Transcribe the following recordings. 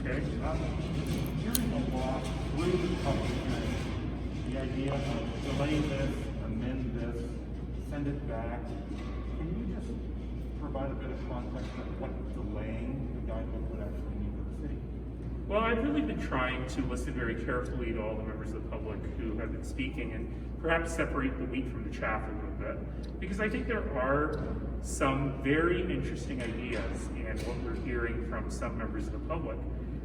Okay. Hearing a lot through the public hearing, the idea of delay this, amend this, send it back. Can you just provide a bit of context of what delaying the guidebook would actually mean for the city? Well, I've really been trying to listen very carefully to all the members of the public who have been speaking and perhaps separate the wheat from the chaff a little bit, because I think there are some very interesting ideas in what we're hearing from some members of the public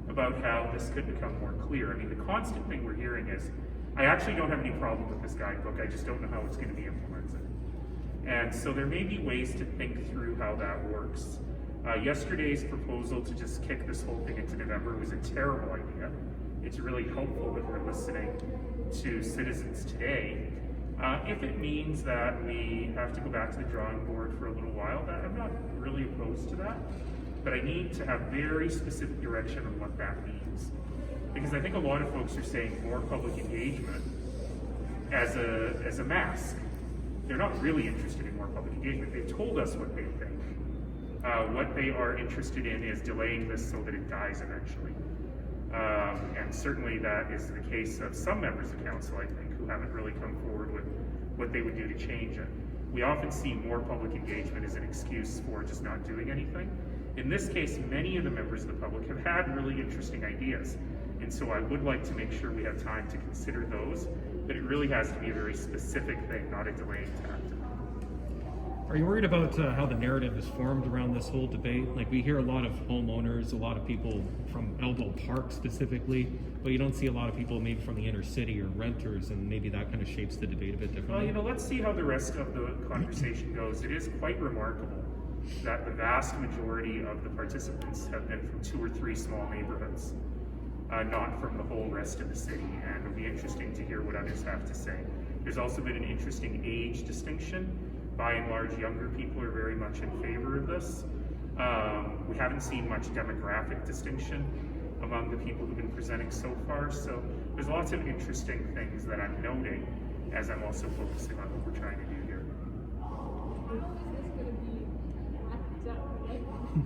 about how this could become more clear. I mean, the constant thing we're hearing is, I actually don't have any problem with this guidebook, I just don't know how it's going to be implemented. And so there may be ways to think through how that works. Yesterday's proposal to just kick this whole thing into November was a terrible idea. It's really helpful that we're listening to citizens today. If it means that we have to go back to the drawing board for a little while, I'm not really opposed to that, but I need to have very specific direction on what that means. Because I think a lot of folks are saying more public engagement as a mask. They're not really interested in more public engagement. They've told us what they think. What they are interested in is delaying this so that it dies eventually. And certainly that is the case of some members of council, I think, who haven't really come forward with what they would do to change it. We often see more public engagement as an excuse for just not doing anything. In this case, many of the members of the public have had really interesting ideas. And so I would like to make sure we have time to consider those, but it really has to be a very specific thing, not a delaying tactic. Are you worried about how the narrative is formed around this whole debate? Like, we hear a lot of homeowners, a lot of people from Elbow Park specifically, but you don't see a lot of people maybe from the inner city or renters, and maybe that kind of shapes the debate a bit differently. Well, let's see how the rest of the conversation goes. It is quite remarkable that the vast majority of the participants have been from 2 or 3 small neighborhoods, not from the whole rest of the city, and it'll be interesting to hear what others have to say. There's also been an interesting age distinction. By and large, younger people are very much in favor of this. We haven't seen much demographic distinction among the people who've been presenting so far, so there's lots of interesting things that I'm noting as I'm also focusing on what we're trying to do here. How is this going to be backed up?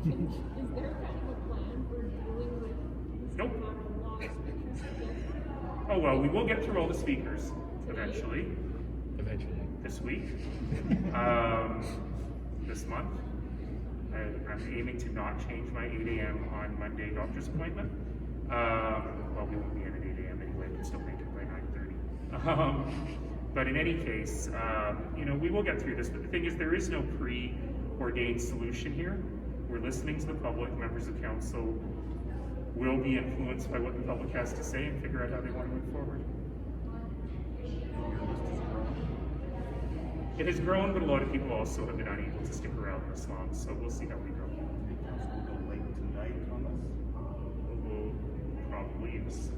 Is there kind of a plan for dealing with this Nope. amount of laws? Oh well, we will get through all the speakers eventually. This week, this month. I'm aiming to not change my 8 a.m. on Monday doctor's appointment. Well, we won't be in at 8 a.m. anyway, we can still make it by 9:30. But in any case, we will get through this. But the thing is, there is no preordained solution here. We're listening to the public. Members of council will be influenced by what the public has to say and figure out how they want to move forward. It has grown, but a lot of people also have been unable to stick around this long, so we'll see how we go. Do you think council will go late tonight on this? We'll probably, yes.